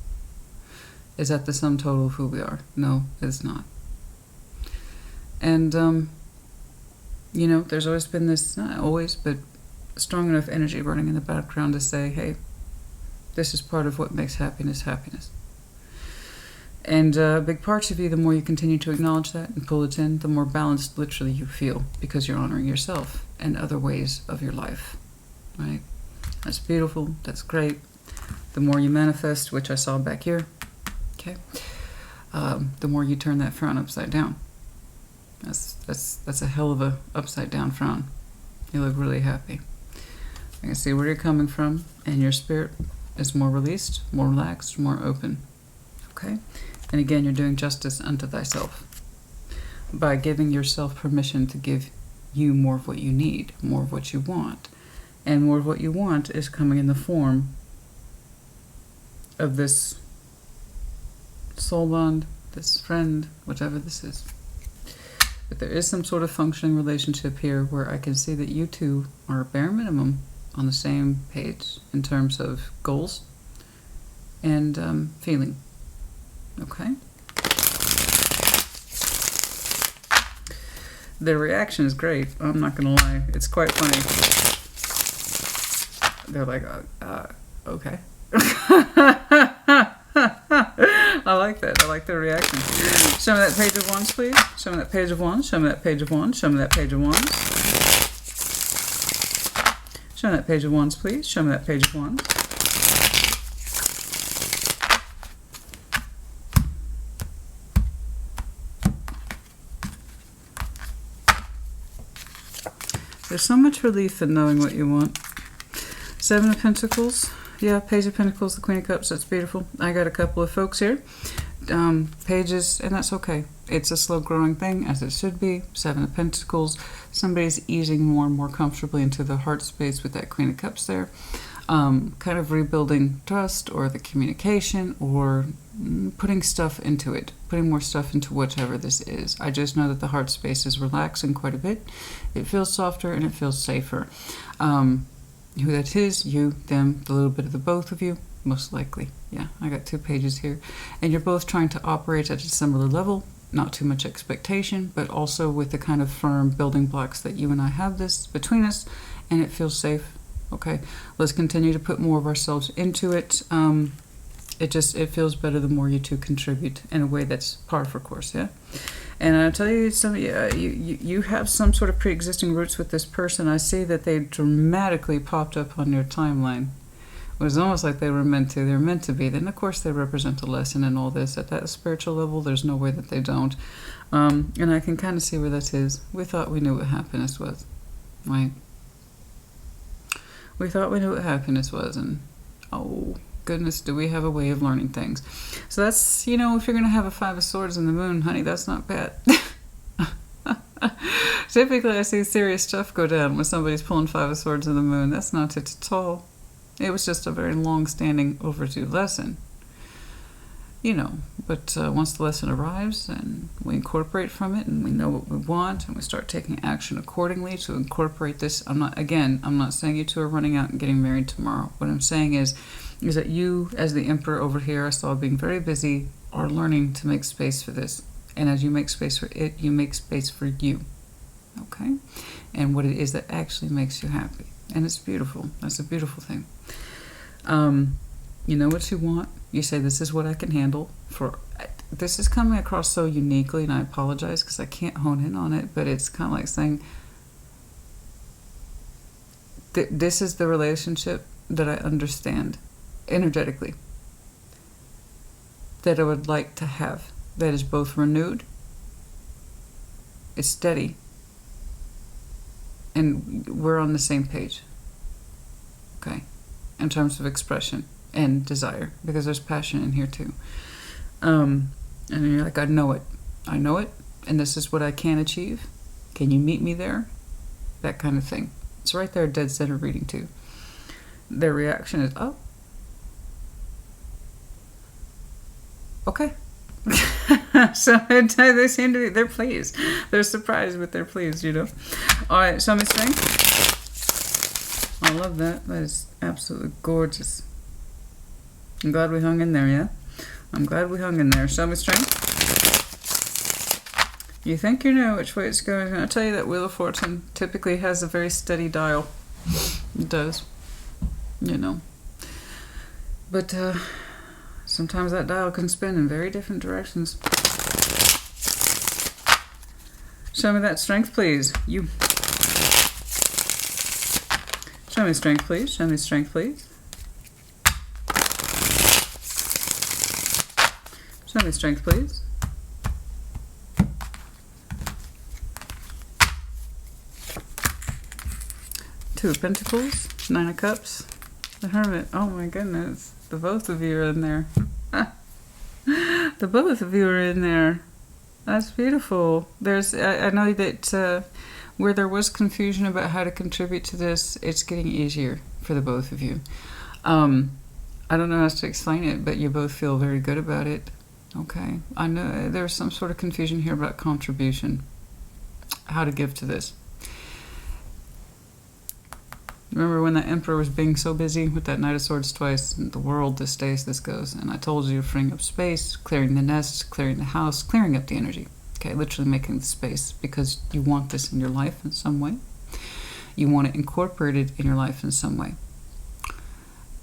A: Is that the sum total of who we are? No, it's not. And, you know, there's always been this, not always, but strong enough energy running in the background to say, hey, This is part of what makes happiness happiness. And big parts of you, the more you continue to acknowledge that and pull it in, the more balanced literally you feel, because you're honoring yourself and other ways of your life, right? That's beautiful. That's great. The more you manifest, which I saw back here, okay, the more you turn that frown upside down. That's a hell of a upside down frown. You look really happy. I can see where you're coming from, and your spirit is more released, more relaxed, more open. Okay? And again, you're doing justice unto thyself by giving yourself permission to give you more of what you need, more of what you want. And more of what you want is coming in the form of this soul bond, this friend, whatever this is. But there is some sort of functioning relationship here where I can see that you two are bare minimum on the same page in terms of goals and feeling. Okay? Their reaction is great. I'm not going to lie. It's quite funny. They're like, okay. I like that. I like their reaction. Show me that page of wands, please. Show me that page of wands. Show me that page of wands. Show me that page of wands. Show me that page of wands, please. Show me that page of wands. There's so much relief in knowing what you want. Seven of Pentacles. Yeah, Page of Pentacles, the Queen of Cups. That's beautiful. I got a couple of folks here. Pages, and that's okay. It's a slow-growing thing, as it should be. Seven of Pentacles. Somebody's easing more and more comfortably into the heart space with that Queen of Cups there. Kind of rebuilding trust or the communication or putting stuff into it. Putting more stuff into whatever this is. I just know that the heart space is relaxing quite a bit. It feels softer and it feels safer. Who that is, you, them, the little bit of the both of you, most likely. Yeah, I got two pages here. And you're both trying to operate at a similar level, not too much expectation, but also with the kind of firm building blocks that you and I have this between us, and it feels safe. Okay, let's continue to put more of ourselves into it. It feels better the more you two contribute in a way that's par for course, yeah? And I'll tell you, you have some sort of pre-existing roots with this person. I see that they dramatically popped up on your timeline. It was almost like they were meant to. They're meant to be. Then, of course, they represent a lesson in all this. At that spiritual level, there's no way that they don't. And I can kind of see where that is. We thought we knew what happiness was, right? We thought we knew what happiness was, and oh goodness, do we have a way of learning things. So that's, if you're going to have a Five of Swords in the moon, honey, that's not bad. Typically, I see serious stuff go down when somebody's pulling Five of Swords in the moon. That's not it at all. It was just a very long-standing overdue lesson. But once the lesson arrives and we incorporate from it and we know what we want and we start taking action accordingly to incorporate this, I'm not saying you two are running out and getting married tomorrow. What I'm saying is that you, as the Emperor over here, I saw being very busy, are learning to make space for this. And as you make space for it, you make space for you. Okay? And what it is that actually makes you happy. And it's beautiful. That's a beautiful thing. You know what you want. You say, this is what I can handle. This is coming across so uniquely, and I apologize because I can't hone in on it, but it's kind of like saying, this is the relationship that I understand energetically, that I would like to have, that is both renewed, it's steady, and we're on the same page, okay, in terms of expression and desire, because there's passion in here too. And you're like, I know it, and this is what I can achieve. Can you meet me there? That kind of thing. It's right there, dead center reading too. Their reaction is, oh, okay. So they seem to be, they're pleased. They're surprised, but they're pleased, All right, show me strength. I love that. That is absolutely gorgeous. I'm glad we hung in there, yeah? I'm glad we hung in there. Show me strength. You think you know which way it's going. I'll tell you that Wheel of Fortune typically has a very steady dial. It does. But sometimes that dial can spin in very different directions. Show me that strength, please. You. Show me strength, please. Show me strength, please. Show me strength, please. Two of Pentacles, Nine of Cups, the Hermit. Oh my goodness, the both of you are in there. The both of you are in there. That's beautiful. I know that where there was confusion about how to contribute to this, it's getting easier for the both of you. I don't know how to explain it, but you both feel very good about it. Okay. I know there's some sort of confusion here about contribution, how to give to this. Remember when the Emperor was being so busy with that Knight of Swords twice? The world, this stays, this goes. And I told you, freeing up space, clearing the nest, clearing the house, clearing up the energy. Okay, literally making the space because you want this in your life in some way. You want it incorporated in your life in some way.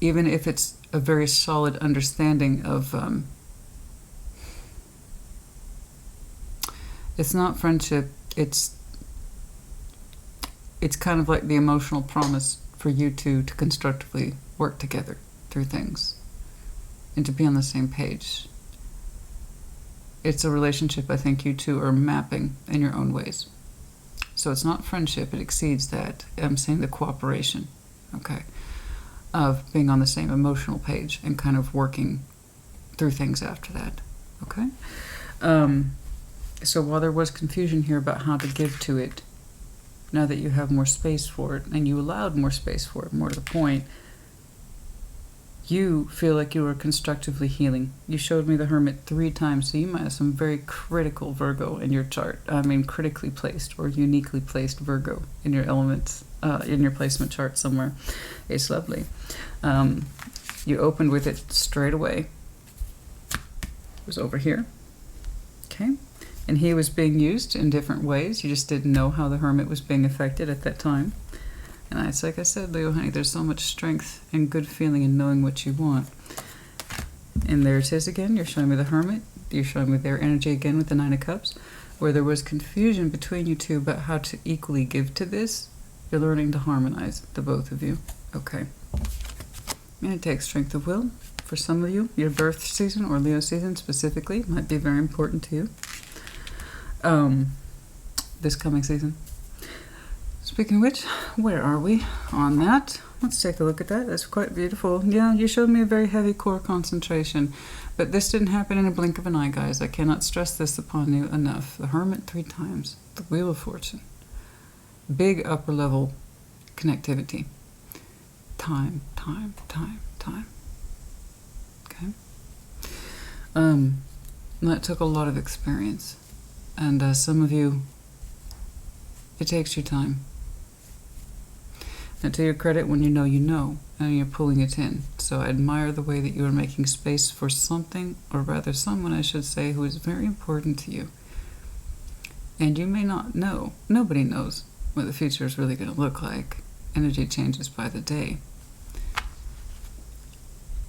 A: Even if it's a very solid understanding of... it's not friendship, it's kind of like the emotional promise for you two to constructively work together through things and to be on the same page. It's a relationship I think you two are mapping in your own ways. So it's not friendship, it exceeds that. I'm saying the cooperation, okay, of being on the same emotional page and kind of working through things after that, okay? So while there was confusion here about how to give to it, now that you have more space for it, and you allowed more space for it, more to the point, you feel like you are constructively healing. You showed me the Hermit 3 times, so you might have some very critical Virgo in your chart. I mean, critically placed or uniquely placed Virgo in your elements, in your placement chart somewhere. It's lovely. You opened with it straight away. It was over here. Okay. And he was being used in different ways. You just didn't know how the Hermit was being affected at that time. And it's like I said, Leo, honey, there's so much strength and good feeling in knowing what you want. And there it is again. You're showing me the Hermit. You're showing me their energy again with the Nine of Cups. Where there was confusion between you two about how to equally give to this, you're learning to harmonize, the both of you. Okay. And it takes strength of will. For some of you, your birth season or Leo season specifically might be very important to you. This coming season. Speaking of which, where are we on that? Let's take a look at that. That's quite beautiful. Yeah, you showed me a very heavy core concentration, but this didn't happen in a blink of an eye, guys. I cannot stress this upon you enough. The Hermit 3 times, the Wheel of Fortune, big upper level connectivity. Time. Okay. That took a lot of experience. And some of you, it takes you time. And to your credit, when you know, and you're pulling it in. So I admire the way that you are making space for something, or rather someone, I should say, who is very important to you. And you may not know. Nobody knows what the future is really going to look like. Energy changes by the day.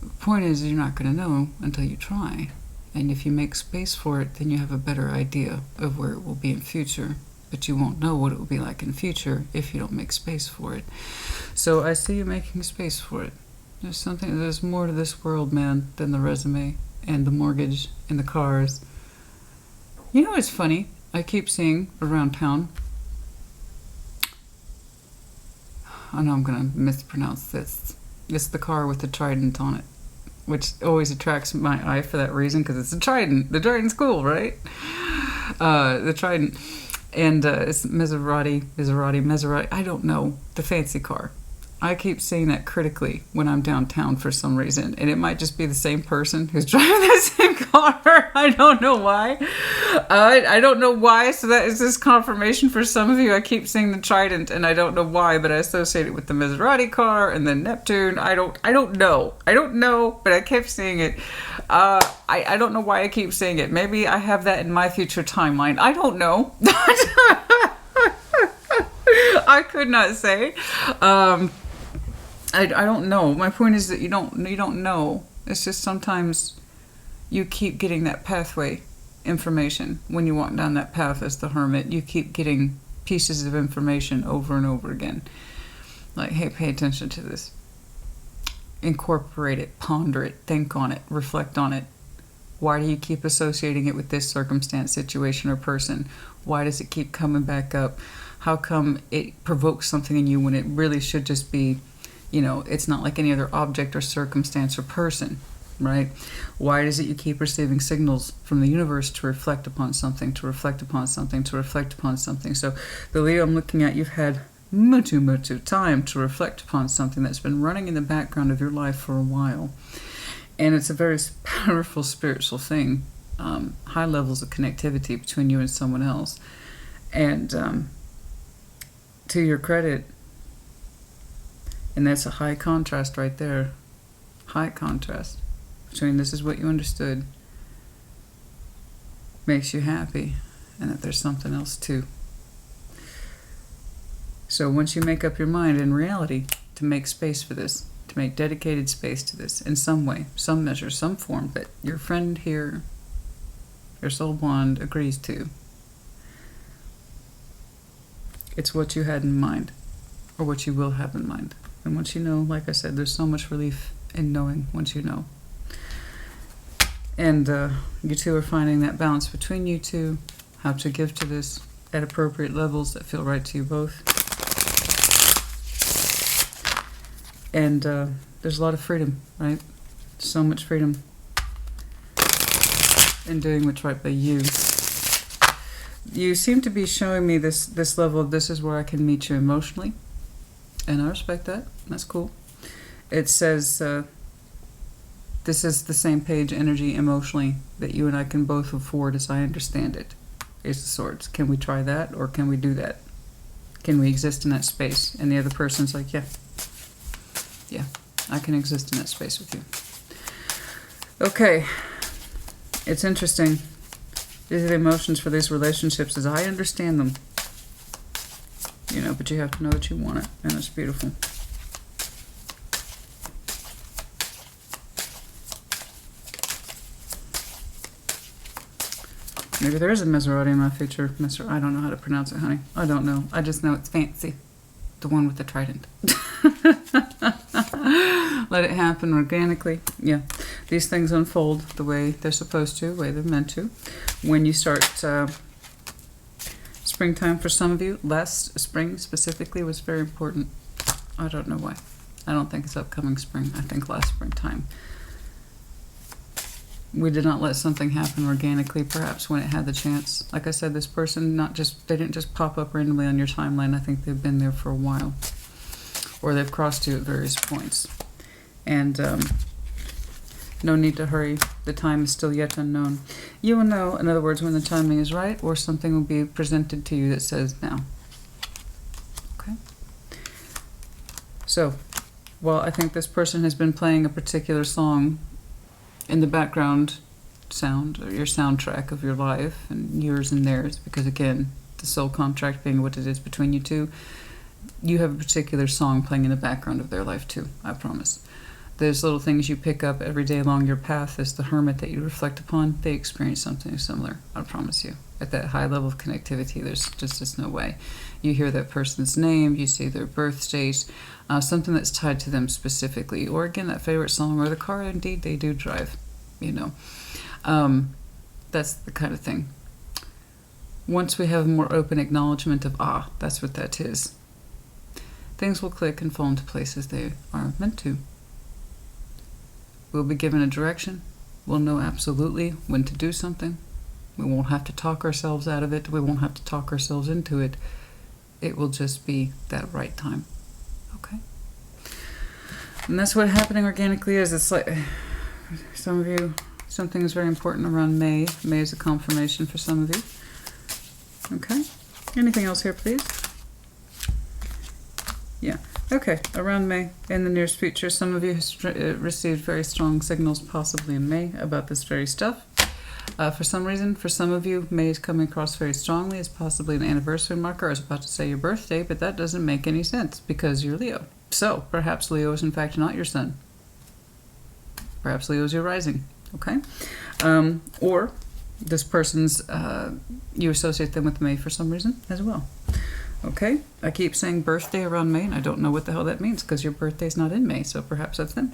A: The point is, you're not going to know until you try. And if you make space for it, then you have a better idea of where it will be in future. But you won't know what it will be like in future if you don't make space for it. So I see you making space for it. There's more to this world, man, than the resume and the mortgage and the cars. You know what's funny? I keep seeing around town. I know I'm going to mispronounce this. It's the car with the trident on it, which always attracts my eye for that reason, because it's a trident. The trident's cool, right? The trident. And it's Maserati, I don't know, the fancy car. I keep seeing that critically when I'm downtown for some reason. And it might just be the same person who's driving that same car. I don't know why. I don't know why. So that is this confirmation for some of you. I keep seeing the trident and I don't know why, but I associate it with the Maserati car and then Neptune. I don't know, but I kept seeing it. I don't know why I keep seeing it. Maybe I have that in my future timeline. I don't know. I could not say. I don't know. My point is that you don't know It's just sometimes you keep getting that pathway information. When you walk down that path as the hermit, you keep getting pieces of information over and over again. Like, hey, pay attention to this. Incorporate it, ponder it, think on it, reflect on it. Why do you keep associating it with this circumstance, situation, or person? Why does it keep coming back up? How come it provokes something in you when it really should just be, you know, it's not like any other object or circumstance or person, right? Why is it you keep receiving signals from the universe to reflect upon something, to reflect upon something, to reflect upon something? So the Leo I'm looking at, you've had much time to reflect upon something that's been running in the background of your life for a while. And it's a very powerful spiritual thing. High levels of connectivity between you and someone else. And to your credit, and that's a high contrast right there. High contrast between this is what you understood, makes you happy, and that there's something else too. So once you make up your mind in reality to make space for this, to make dedicated space to this in some way, some measure, some form that your friend here, your soul bond, agrees to, it's what you had in mind, or what you will have in mind. And once you know, like I said, there's so much relief in knowing once you know. And you two are finding that balance between you two, how to give to this at appropriate levels that feel right to you both. And there's a lot of freedom, right? So much freedom in doing what's right by you. You seem to be showing me this level of this is where I can meet you emotionally. And I respect that. That's cool. It says this is the same page energy emotionally that you and I can both afford as I understand it. Ace of Swords. Can we try that, or can we do that? Can we exist in that space? And the other person's like, yeah, I can exist in that space with you. Okay. It's interesting. These are the emotions for these relationships as I understand them. You know, but you have to know that you want it, and it's beautiful. Maybe there is a Maserati in my future. I don't know how to pronounce it, honey. I don't know. I just know it's fancy. The one with the trident. Let it happen organically. Yeah. These things unfold the way they're supposed to, the way they're meant to. When you start springtime for some of you, last spring specifically was very important. I don't know why. I don't think it's upcoming spring. I think last springtime. We did not let something happen organically, perhaps when it had the chance. Like I said, this person, they didn't just pop up randomly on your timeline. I think they've been there for a while. Or they've crossed you at various points. And no need to hurry. The time is still yet unknown. You will know, in other words, when the timing is right, or something will be presented to you that says now. Okay? So, well, I think this person has been playing a particular song in the background sound, or your soundtrack of your life, and yours and theirs, because again, the soul contract being what it is between you two, you have a particular song playing in the background of their life too, I promise. There's little things you pick up every day along your path as the hermit that you reflect upon. They experience something similar, I promise you. At that high level of connectivity, there's just no way. You hear that person's name, you see their birth date, something that's tied to them specifically. Or again, that favorite song or the car indeed they do drive, you know. That's the kind of thing. Once we have a more open acknowledgement of, that's what that is, things will click and fall into place as they are meant to. We'll be given a direction. We'll know absolutely when to do something. We won't have to talk ourselves out of it. We won't have to talk ourselves into it. It will just be that right time. Okay? And that's what happening organically is. It's like, some of you, something is very important around May. May is a confirmation for some of you. Okay? Anything else here, please? Yeah. Okay, around May, in the nearest future, some of you have received very strong signals, possibly in May, about this very stuff. For some reason, for some of you, May is coming across very strongly as possibly an anniversary marker. I was about to say your birthday, but that doesn't make any sense because you're Leo. So, perhaps Leo is in fact not your sun. Perhaps Leo is your rising, okay? Or this person's, you associate them with May for some reason as well. Okay, I keep saying birthday around May, and I don't know what the hell that means because your birthday's not in May, so perhaps that's them.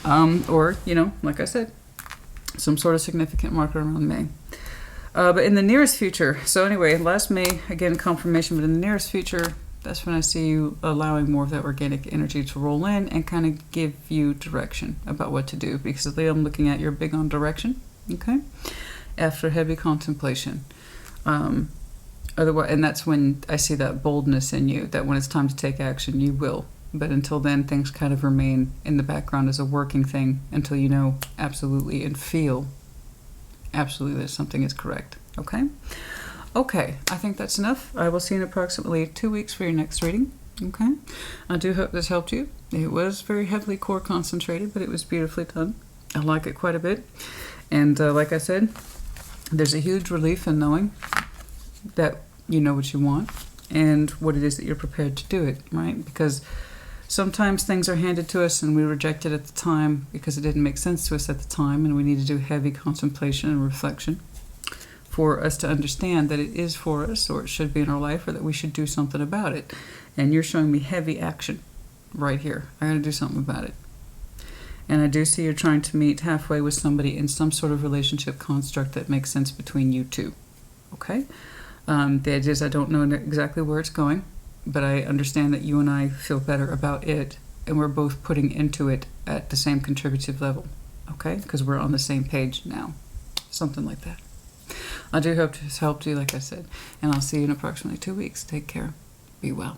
A: Or, you know, like I said, some sort of significant marker around May. But in the nearest future, so anyway, last May, again, confirmation, but in the nearest future, that's when I see you allowing more of that organic energy to roll in and kind of give you direction about what to do. Because Leo, I'm looking at, you're big on direction, okay? After heavy contemplation. Otherwise, and that's when I see that boldness in you, that when it's time to take action, you will. But until then, things kind of remain in the background as a working thing until you know absolutely and feel absolutely that something is correct. Okay? Okay, I think that's enough. I will see you in approximately 2 weeks for your next reading. Okay? I do hope this helped you. It was very heavily core concentrated, but it was beautifully done. I like it quite a bit. And like I said, there's a huge relief in knowing that you know what you want and what it is that you're prepared to do it, right? Because sometimes things are handed to us and we reject it at the time because it didn't make sense to us at the time, and we need to do heavy contemplation and reflection for us to understand that it is for us, or it should be in our life, or that we should do something about it. And you're showing me heavy action right here. I gotta do something about it. And I do see you're trying to meet halfway with somebody in some sort of relationship construct that makes sense between you two. Okay? The idea is I don't know exactly where it's going, but I understand that you and I feel better about it, and we're both putting into it at the same contributive level. Okay? Because we're on the same page now. Something like that. I do hope this helped you, like I said. And I'll see you in approximately 2 weeks. Take care. Be well.